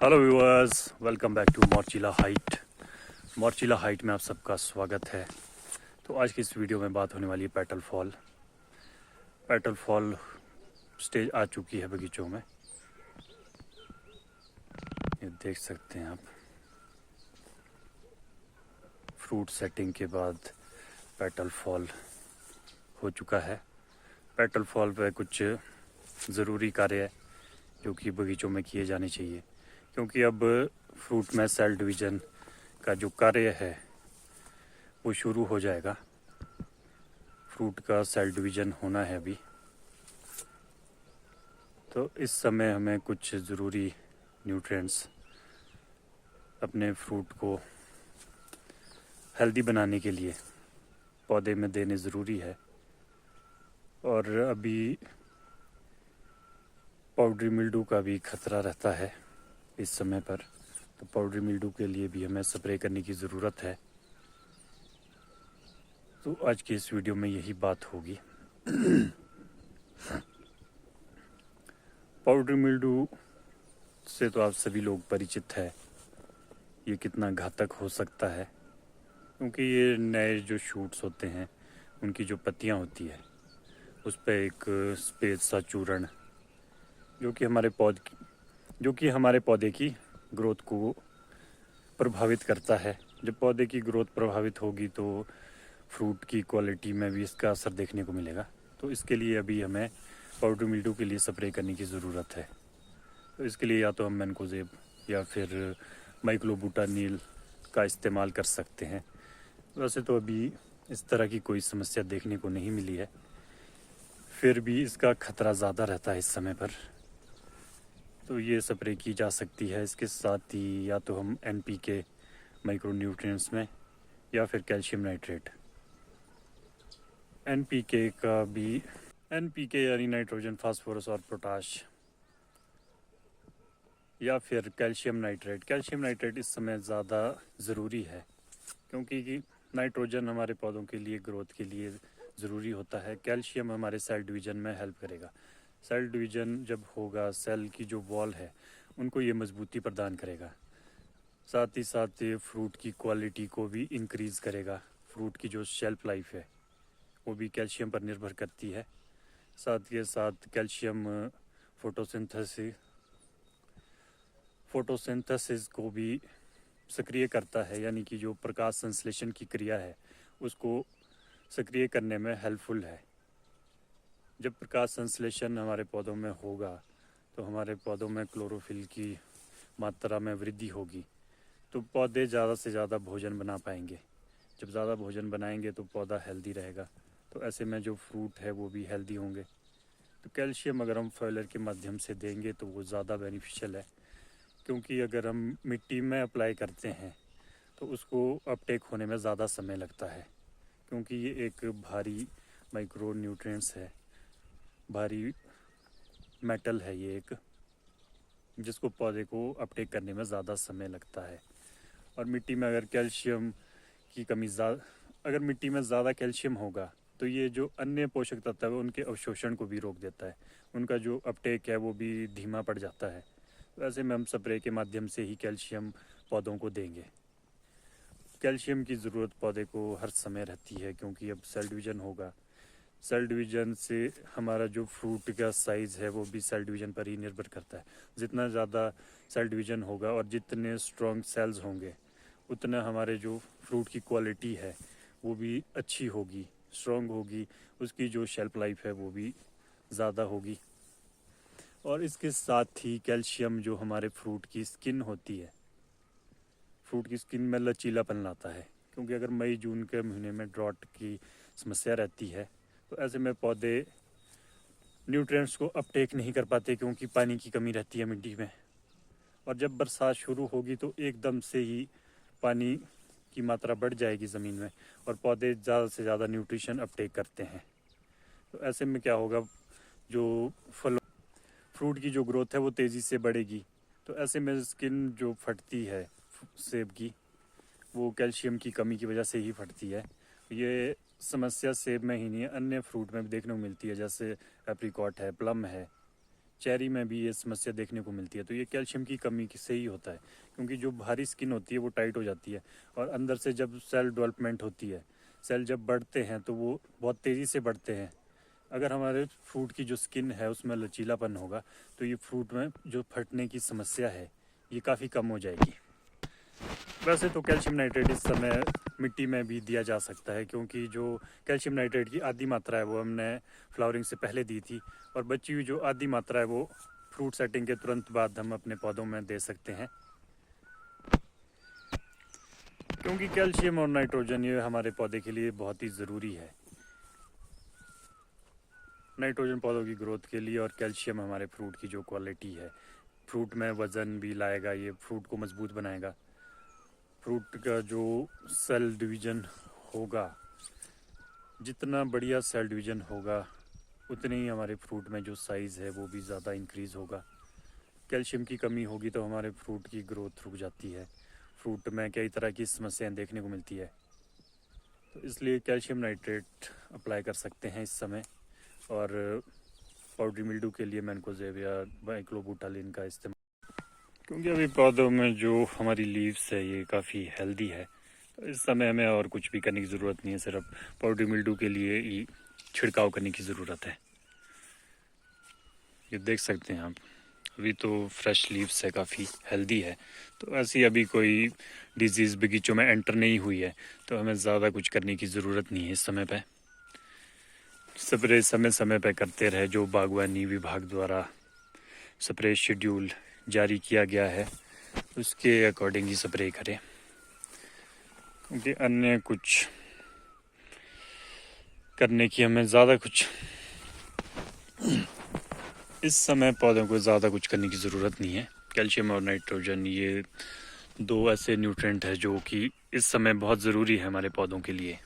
Hello viewers, welcome back to मॉर्चिला height में आप सबका स्वागत है। तो आज की इस वीडियो में बात होने वाली है पेटल फॉल स्टेज आ चुकी है बगीचों में। ये देख सकते हैं आप, फ्रूट सेटिंग के बाद पेटल फॉल हो चुका है। पेटल फॉल पे कुछ ज़रूरी कार्य है जो कि बगीचों में किए जाने चाहिए, क्योंकि अब फ्रूट में सेल डिवीज़न का जो कार्य है वो शुरू हो जाएगा। फ्रूट का सेल डिवीज़न होना है अभी, तो इस समय हमें कुछ ज़रूरी न्यूट्रिएंट्स अपने फ्रूट को हेल्दी बनाने के लिए पौधे में देने ज़रूरी है। और अभी पाउडरी मिल्ड्यू का भी खतरा रहता है इस समय पर, तो पाउडरी मिल्ड्यू के लिए भी हमें स्प्रे करने की ज़रूरत है। तो आज की इस वीडियो में यही बात होगी। पाउडरी मिल्ड्यू से तो आप सभी लोग परिचित है, ये कितना घातक हो सकता है, क्योंकि ये नए जो शूट्स होते हैं उनकी जो पत्तियां होती है उस पर एक सफ़ेद सा चूर्ण जो कि हमारे पौधे की ग्रोथ को प्रभावित करता है। जब पौधे की ग्रोथ प्रभावित होगी तो फ्रूट की क्वालिटी में भी इसका असर देखने को मिलेगा। तो इसके लिए अभी हमें पाउडरी मिल्ड्यू के लिए स्प्रे करने की ज़रूरत है। तो इसके लिए या तो हम मैनकोजेब या फिर माइक्लोब्यूटानिल का इस्तेमाल कर सकते हैं। वैसे तो अभी इस तरह की कोई समस्या देखने को नहीं मिली है, फिर भी इसका खतरा ज़्यादा रहता है इस समय पर, तो ये स्प्रे की जा सकती है। इसके साथ ही या तो हम NPK माइक्रो न्यूट्रिएंट्स में या फिर कैल्शियम नाइट्रेट, NPK यानी नाइट्रोजन, फास्फोरस और पोटाश, या फिर कैल्शियम नाइट्रेट इस समय ज़्यादा ज़रूरी है, क्योंकि नाइट्रोजन हमारे पौधों के लिए ग्रोथ के लिए ज़रूरी होता है। कैल्शियम हमारे सेल डिवीज़न में हेल्प करेगा। सेल डिवीज़न जब होगा, सेल की जो वॉल है उनको ये मजबूती प्रदान करेगा। साथ ही साथ ये फ्रूट की क्वालिटी को भी इंक्रीज़ करेगा। फ्रूट की जो शेल्फ लाइफ है वो भी कैल्शियम पर निर्भर करती है। साथ के साथ कैल्शियम फोटोसिंथेसिस को भी सक्रिय करता है, यानी कि जो प्रकाश संश्लेषण की क्रिया है उसको सक्रिय करने में हेल्पफुल है। जब प्रकाश संश्लेषण हमारे पौधों में होगा तो हमारे पौधों में क्लोरोफिल की मात्रा में वृद्धि होगी, तो पौधे ज़्यादा से ज़्यादा भोजन बना पाएंगे। जब ज़्यादा भोजन बनाएंगे तो पौधा हेल्दी रहेगा, तो ऐसे में जो फ्रूट है वो भी हेल्दी होंगे। तो कैल्शियम अगर हम फॉइलर के माध्यम से देंगे तो वो ज़्यादा बेनिफिशियल है, क्योंकि अगर हम मिट्टी में अप्लाई करते हैं तो उसको अपटेक होने में ज़्यादा समय लगता है, क्योंकि ये एक भारी माइक्रो न्यूट्रिएंट्स है, भारी मेटल है ये एक, जिसको पौधे को अपटेक करने में ज़्यादा समय लगता है। और मिट्टी में अगर कैल्शियम की कमी अगर मिट्टी में ज़्यादा कैल्शियम होगा तो ये जो अन्य पोषक तत्व है उनके अवशोषण को भी रोक देता है, उनका जो अपटेक है वो भी धीमा पड़ जाता है। वैसे में हम स्प्रे के माध्यम से ही कैल्शियम पौधों को देंगे। कैल्शियम की ज़रूरत पौधे को हर समय रहती है, क्योंकि अब सेल डिवीज़न होगा। सेल डिवीज़न से हमारा जो फ्रूट का साइज़ है वो भी सेल डिवीज़न पर ही निर्भर करता है। जितना ज़्यादा सेल डिवीज़न होगा और जितने स्ट्रॉन्ग सेल्स होंगे उतना हमारे जो फ्रूट की क्वालिटी है वो भी अच्छी होगी, स्ट्रॉन्ग होगी, उसकी जो शेल्फ लाइफ है वो भी ज़्यादा होगी। और इसके साथ ही कैल्शियम जो हमारे फ्रूट की स्किन होती है, फ्रूट की स्किन में लचीलापन लाता है, क्योंकि अगर मई जून के महीने में ड्रॉट की समस्या रहती है तो ऐसे में पौधे न्यूट्रिएंट्स को अपटेक नहीं कर पाते, क्योंकि पानी की कमी रहती है मिट्टी में। और जब बरसात शुरू होगी तो एकदम से ही पानी की मात्रा बढ़ जाएगी ज़मीन में और पौधे ज़्यादा से ज़्यादा न्यूट्रिशन अपटेक करते हैं। तो ऐसे में क्या होगा, जो फ्रूट की जो ग्रोथ है वो तेज़ी से बढ़ेगी। तो ऐसे में स्किन जो फटती है सेब की, वो कैल्शियम की कमी की वजह से ही फटती है। ये समस्या सेब में ही नहीं है, अन्य फ्रूट में भी देखने को मिलती है, जैसे एप्रिकॉट है, प्लम है, चेरी में भी ये समस्या देखने को मिलती है। तो ये कैल्शियम की कमी से ही होता है, क्योंकि जो बाहरी स्किन होती है वो टाइट हो जाती है और अंदर से जब सेल डेवलपमेंट होती है, सेल जब बढ़ते हैं तो वो बहुत तेज़ी से बढ़ते हैं। अगर हमारे फ्रूट की जो स्किन है उसमें लचीलापन होगा तो ये फ्रूट में जो फटने की समस्या है ये काफ़ी कम हो जाएगी। वैसे तो कैल्शियम नाइट्रेट इस समय मिट्टी में भी दिया जा सकता है, क्योंकि जो कैल्शियम नाइट्रेट की आधी मात्रा है वो हमने फ्लावरिंग से पहले दी थी, और बची हुई जो आधी मात्रा है वो फ्रूट सेटिंग के तुरंत बाद हम अपने पौधों में दे सकते हैं। क्योंकि कैल्शियम और नाइट्रोजन ये हमारे पौधे के लिए बहुत ही ज़रूरी है। नाइट्रोजन पौधों की ग्रोथ के लिए और कैल्शियम हमारे फ्रूट की जो क्वालिटी है, फ्रूट में वज़न भी लाएगा, ये फ्रूट को मजबूत बनाएगा। फ्रूट का जो सेल डिवीज़न होगा, जितना बढ़िया सेल डिवीज़न होगा उतने ही हमारे फ्रूट में जो साइज़ है वो भी ज़्यादा इंक्रीज़ होगा। कैल्शियम की कमी होगी तो हमारे फ्रूट की ग्रोथ रुक जाती है, फ्रूट में कई तरह की समस्याएं देखने को मिलती है। तो इसलिए कैल्शियम नाइट्रेट अप्लाई कर सकते हैं इस समय। और पाउडरी मिल्ड्यू के लिए मैनकोजेब या बाइक्लोबुटालिन का इस्तेमाल, क्योंकि अभी पौधों में जो हमारी लीव्स है ये काफ़ी हेल्दी है। तो इस समय हमें और कुछ भी करने की ज़रूरत नहीं है, सिर्फ पाउडरी मिल्ड्यू के लिए ही छिड़काव करने की ज़रूरत है। ये देख सकते हैं आप, अभी तो फ्रेश लीव्स है, काफ़ी हेल्दी है। तो ऐसी अभी कोई डिजीज़ बगीचों में एंटर नहीं हुई है, तो हमें ज़्यादा कुछ करने की ज़रूरत नहीं है इस समय पे। स्प्रे समय समय पे करते रहे, जो बागवानी विभाग द्वारा स्प्रे शेड्यूल जारी किया गया है उसके अकॉर्डिंग ही स्प्रे करें, क्योंकि अन्य कुछ करने की हमें ज़्यादा कुछ इस समय पौधों को ज़्यादा कुछ करने की ज़रूरत नहीं है। कैल्शियम और नाइट्रोजन ये दो ऐसे न्यूट्रिएंट है जो कि इस समय बहुत ज़रूरी है हमारे पौधों के लिए।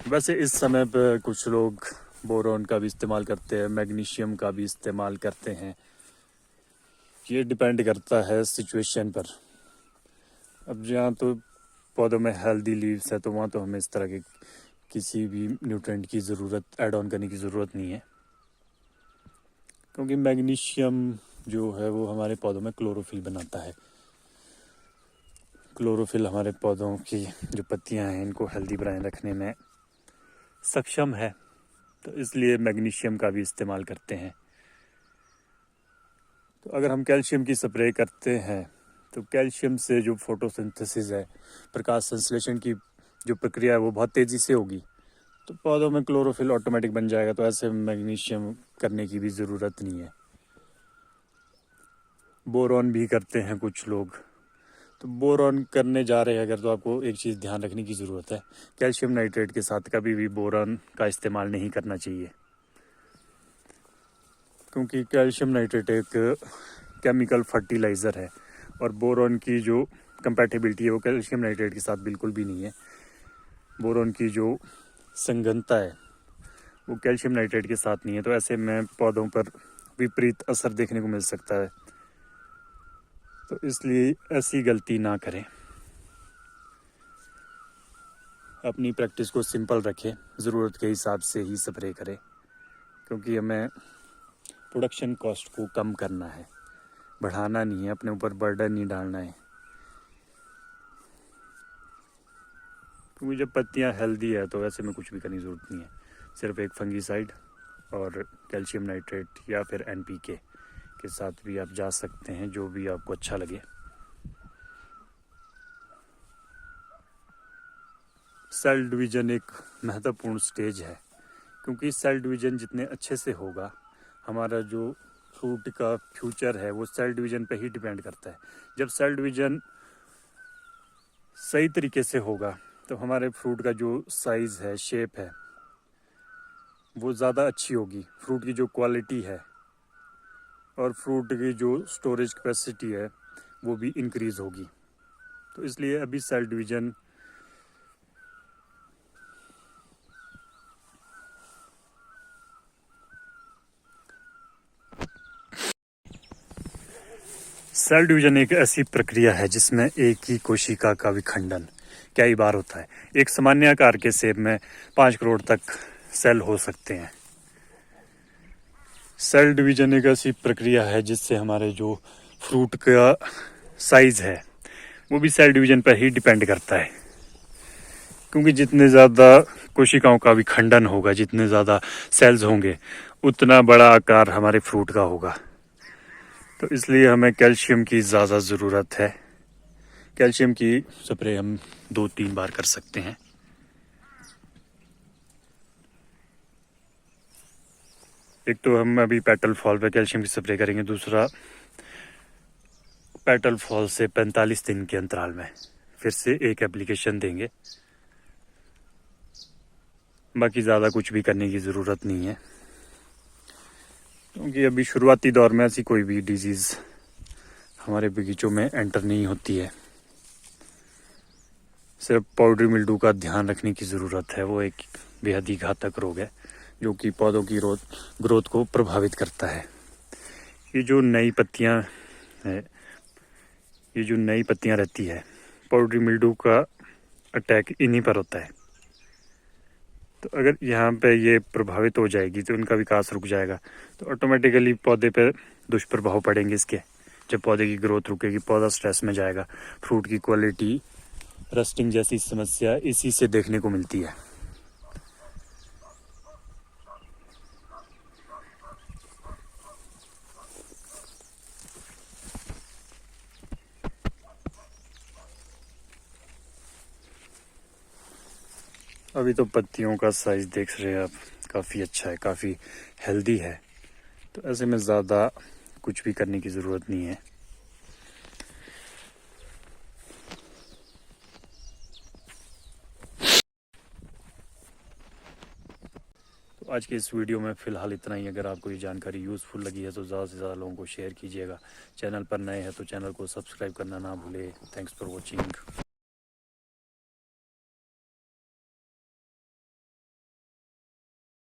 वैसे इस समय पर कुछ लोग बोरॉन का भी इस्तेमाल करते हैं, मैग्नीशियम का भी इस्तेमाल करते हैं, ये डिपेंड करता है सिचुएशन पर। अब जहाँ तो पौधों में हेल्दी लीव्स है तो वहाँ तो हमें इस तरह के किसी भी न्यूट्रिएंट की ज़रूरत ऐड ऑन करने की ज़रूरत नहीं है, क्योंकि मैग्नीशियम जो है वो हमारे पौधों में क्लोरोफिल बनाता है। क्लोरोफिल हमारे पौधों की जो पत्तियां हैं इनको हेल्दी बनाए रखने में सक्षम है, तो इसलिए मैग्नीशियम का भी इस्तेमाल करते हैं। तो अगर हम कैल्शियम की स्प्रे करते हैं तो कैल्शियम से जो फोटोसिंथेसिस है, प्रकाश संश्लेषण की जो प्रक्रिया है वो बहुत तेज़ी से होगी, तो पौधों में क्लोरोफिल ऑटोमेटिक बन जाएगा। तो ऐसे मैग्नीशियम करने की भी ज़रूरत नहीं है। बोरॉन भी करते हैं कुछ लोग, तो बोरॉन करने जा रहे हैं अगर, तो आपको एक चीज़ ध्यान रखने की ज़रूरत है, कैल्शियम नाइट्रेट के साथ कभी भी बोरॉन का इस्तेमाल नहीं करना चाहिए, क्योंकि कैल्शियम नाइट्रेट एक केमिकल फर्टिलाइज़र है और बोरॉन की जो कंपैटिबिलिटी है वो कैल्शियम नाइट्रेट के साथ बिल्कुल भी नहीं है। बोरॉन की जो संघनता है वो कैल्शियम नाइट्रेट के साथ नहीं है, तो ऐसे में पौधों पर विपरीत असर देखने को मिल सकता है। तो इसलिए ऐसी गलती ना करें, अपनी प्रैक्टिस को सिंपल रखें, ज़रूरत के हिसाब से ही स्प्रे करें, क्योंकि हमें प्रोडक्शन कॉस्ट को कम करना है, बढ़ाना नहीं है, अपने ऊपर बर्डन नहीं डालना है। क्योंकि जब पत्तियां हेल्दी है तो ऐसे में कुछ भी करने की ज़रूरत नहीं है, सिर्फ एक फंगीसाइड और कैल्शियम नाइट्रेट या फिर NPK के साथ भी आप जा सकते हैं, जो भी आपको अच्छा लगे। सेल डिवीज़न एक महत्वपूर्ण स्टेज है, क्योंकि सेल डिवीज़न जितने अच्छे से होगा, हमारा जो फ्रूट का फ्यूचर है वो सेल डिवीज़न पे ही डिपेंड करता है। जब सेल डिवीज़न सही तरीके से होगा तो हमारे फ्रूट का जो साइज़ है, शेप है, वो ज़्यादा अच्छी होगी, फ्रूट की जो क्वालिटी है और फ्रूट की जो स्टोरेज कैपेसिटी है वो भी इंक्रीज़ होगी। तो इसलिए अभी सेल डिवीज़न एक ऐसी प्रक्रिया है जिसमें एक ही कोशिका का विखंडन कई बार होता है। एक सामान्य आकार के सेब में 5 करोड़ तक सेल हो सकते हैं। सेल डिवीजन एक ऐसी प्रक्रिया है जिससे हमारे जो फ्रूट का साइज है वो भी सेल डिवीजन पर ही डिपेंड करता है, क्योंकि जितने ज़्यादा कोशिकाओं का विखंडन होगा, जितने ज़्यादा सेल्स होंगे, उतना बड़ा आकार हमारे फ्रूट का होगा। तो इसलिए हमें कैल्शियम की ज़्यादा ज़रूरत है। कैल्शियम की स्प्रे हम 2-3 बार कर सकते हैं। एक तो हम अभी पेटल फॉल पे कैल्शियम की स्प्रे करेंगे, दूसरा पेटल फॉल से 45 दिन के अंतराल में फिर से एक एप्लीकेशन देंगे। बाकी ज़्यादा कुछ भी करने की ज़रूरत नहीं है, क्योंकि अभी शुरुआती दौर में ऐसी कोई भी डिजीज़ हमारे बगीचों में एंटर नहीं होती है। सिर्फ पाउडरी मिल्ड्यू का ध्यान रखने की ज़रूरत है। वो एक बेहद ही घातक रोग है जो कि पौधों की ग्रोथ को प्रभावित करता है। ये जो नई पत्तियां है, ये जो नई पत्तियां रहती है, पाउडरी मिल्ड्यू का अटैक इन्हीं पर होता है। तो अगर यहाँ पे ये प्रभावित हो जाएगी तो उनका विकास रुक जाएगा, तो ऑटोमेटिकली पौधे पे दुष्प्रभाव पड़ेंगे इसके। जब पौधे की ग्रोथ रुकेगी, पौधा स्ट्रेस में जाएगा, फ्रूट की क्वालिटी, रस्टिंग जैसी समस्या इसी से देखने को मिलती है। अभी तो पत्तियों का साइज देख रहे हैं आप, काफ़ी अच्छा है, काफ़ी हेल्दी है। तो ऐसे में ज़्यादा कुछ भी करने की ज़रूरत नहीं है। तो आज के इस वीडियो में फ़िलहाल इतना ही। अगर आपको ये जानकारी यूज़फुल लगी है तो ज़्यादा से ज़्यादा लोगों को शेयर कीजिएगा। चैनल पर नए हैं तो चैनल को सब्सक्राइब करना ना भूले। Thanks for watching.